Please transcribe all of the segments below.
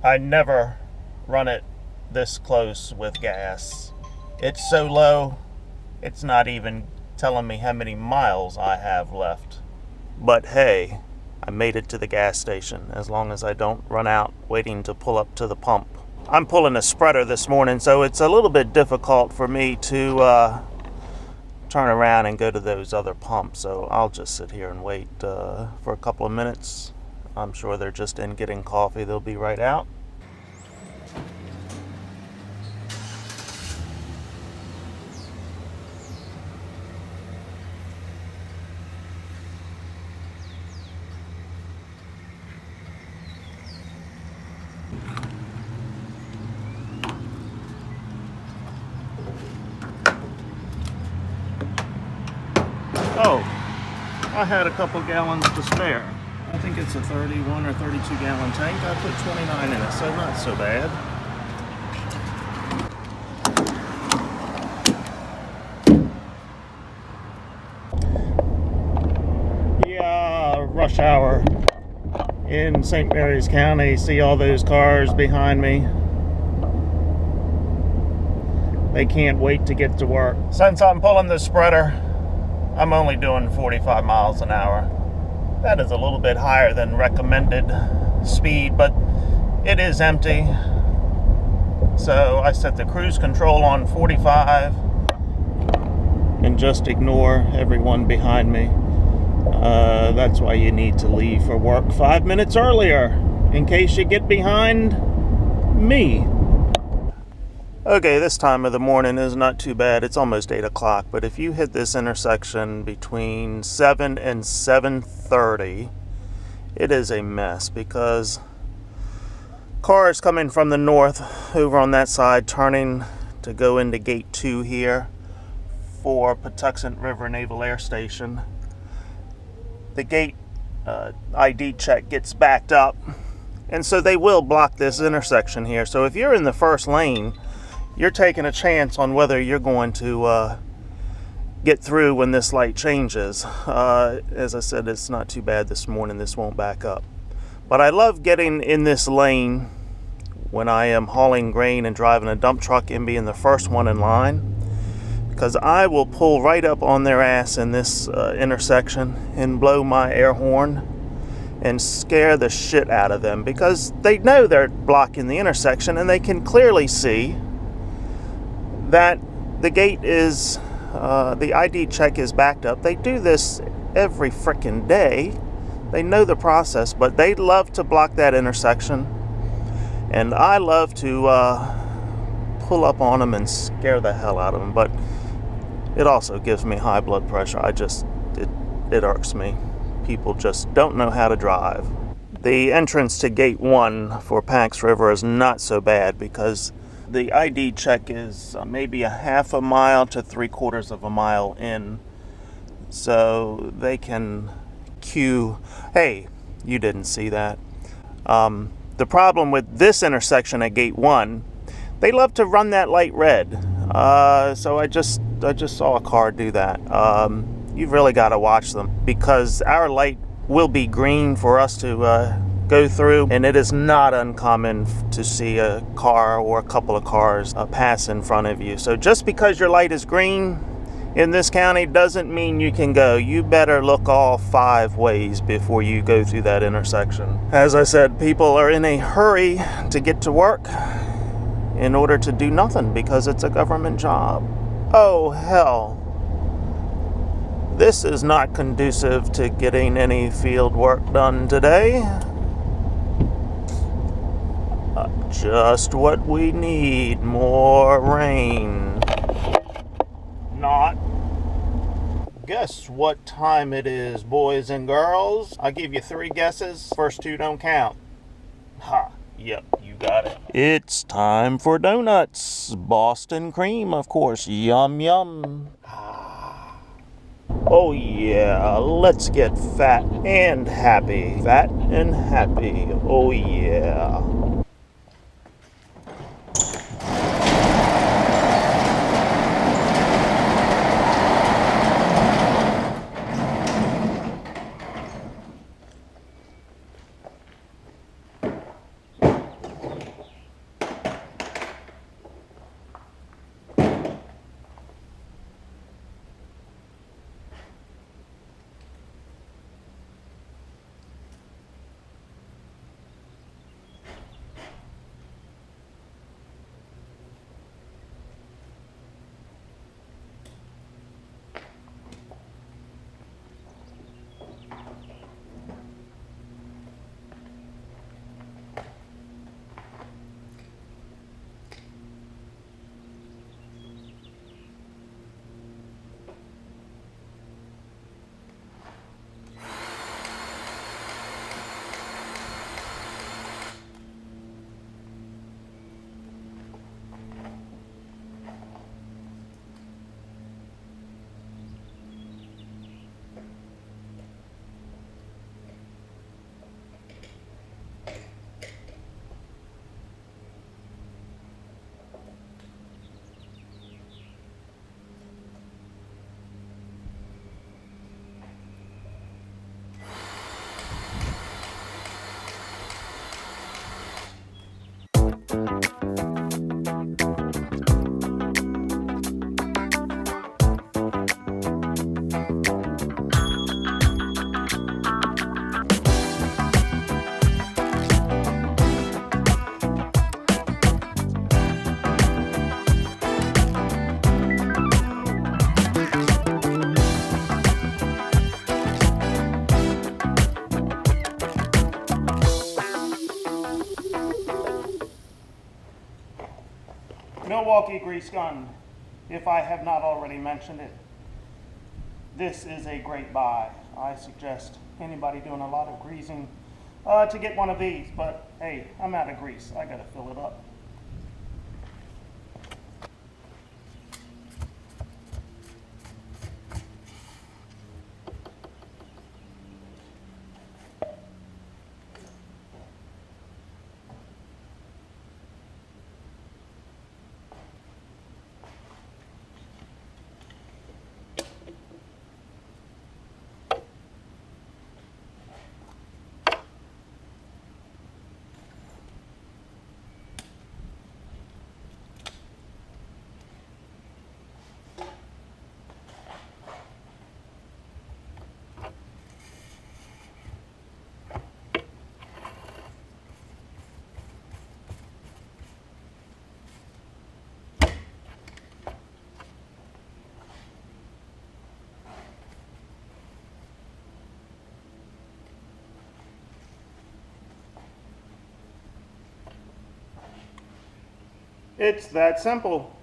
I never run it this close with gas. It's so low, it's not even telling me how many miles I have left. But hey, I made it to the gas station, as long as I don't run out waiting to pull up to the pump. I'm pulling a spreader this morning, so it's a little bit difficult for me to turn around and go to those other pumps. So I'll just sit here and wait for a couple of minutes. I'm sure they're just in getting coffee. They'll be right out. Oh, I had a couple gallons to spare. I think it's a 31 or 32 gallon tank. I put 29 in it, so not so bad. Yeah, rush hour in St. Mary's County. See all those cars behind me? They can't wait to get to work. Since I'm pulling the spreader, I'm only doing 45 miles an hour. That is a little bit higher than recommended speed, but it is empty. So I set the cruise control on 45 and just ignore everyone behind me. That's why you need to leave for work 5 minutes earlier, in case you get behind me. Okay, this time of the morning is not too bad. It's almost 8 o'clock, but if you hit this intersection between 7 and 7:30, it is a mess, because cars coming from the north over on that side turning to go into Gate 2 here for Patuxent River Naval Air Station. The gate ID check gets backed up, and so they will block this intersection here. So if you're in the first lane, you're taking a chance on whether you're going to get through when this light changes. As I said, it's not too bad this morning. This won't back up. But I love getting in this lane when I am hauling grain and driving a dump truck and being the first one in line, because I will pull right up on their ass in this intersection and blow my air horn and scare the shit out of them, because they know they're blocking the intersection and they can clearly see that the gate is, the ID check is backed up. They do this every frickin' day. They know the process, but they love to block that intersection. And I love to pull up on them and scare the hell out of them. But it also gives me high blood pressure. It irks me. People just don't know how to drive. The entrance to Gate 1 for Pax River is not so bad, because the ID check is maybe a half a mile to 3/4 of a mile in. So they can queue. Hey, you didn't see that. The problem with this intersection at Gate 1, they love to run that light red. So I just saw a car do that. You've really got to watch them, because our light will be green for us to go through, and it is not uncommon to see a car or a couple of cars pass in front of you. So just because your light is green in this county doesn't mean you can go. You better look all 5 ways before you go through that intersection. As I said, people are in a hurry to get to work in order to do nothing, because it's a government job. Oh hell. This is not conducive to getting any field work done today. Just what we need, more rain. Not. Guess what time it is, boys and girls? I'll give you 3 guesses. First 2 don't count. Ha, yep, you got it. It's time for donuts. Boston cream, of course. Yum, yum. Oh yeah, let's get fat and happy. Fat and happy, oh yeah. Milwaukee Grease Gun, if I have not already mentioned it. This is a great buy. I suggest anybody doing a lot of greasing to get one of these, but hey, I'm out of grease. I gotta fill it up. It's that simple.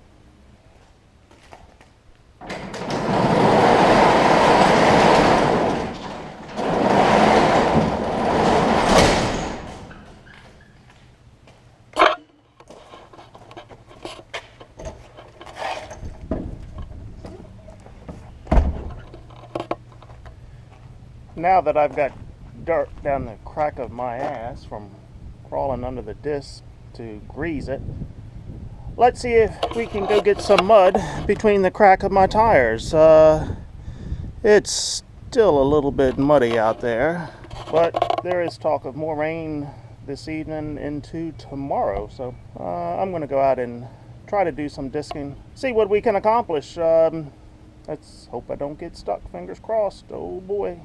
Now that I've got dirt down the crack of my ass from crawling under the disc to grease it, let's see if we can go get some mud between the crack of my tires. It's still a little bit muddy out there, but there is talk of more rain this evening into tomorrow, so I'm going to go out and try to do some disking, see what we can accomplish. Let's hope I don't get stuck, fingers crossed. Oh boy.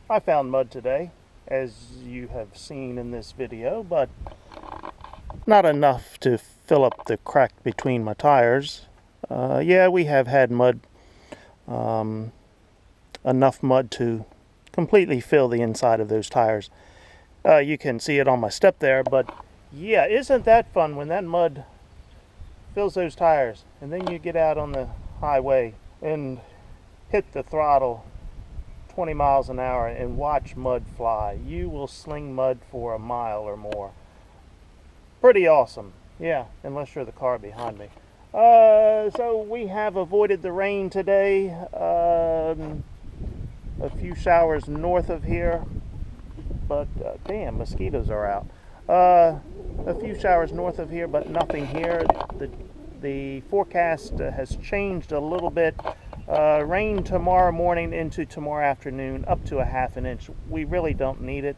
I found mud today, as you have seen in this video, but not enough to fill up the crack between my tires. Yeah, we have had mud, enough mud to completely fill the inside of those tires. You can see it on my step there, but yeah, isn't that fun when that mud fills those tires and then you get out on the highway and hit the throttle 20 miles an hour and watch mud fly. You will sling mud for a mile or more. Pretty awesome. Yeah, unless you're the car behind me. So we have avoided the rain today. A few showers north of here, but damn, mosquitoes are out. A few showers north of here, but nothing here. The forecast has changed a little bit. Rain tomorrow morning into tomorrow afternoon, up to a ½ inch. We really don't need it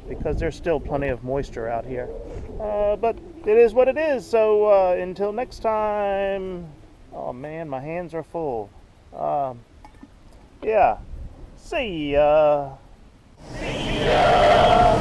because there's still plenty of moisture out here. But it is what it is. So until next time, oh man, my hands are full. Yeah, see ya. See ya.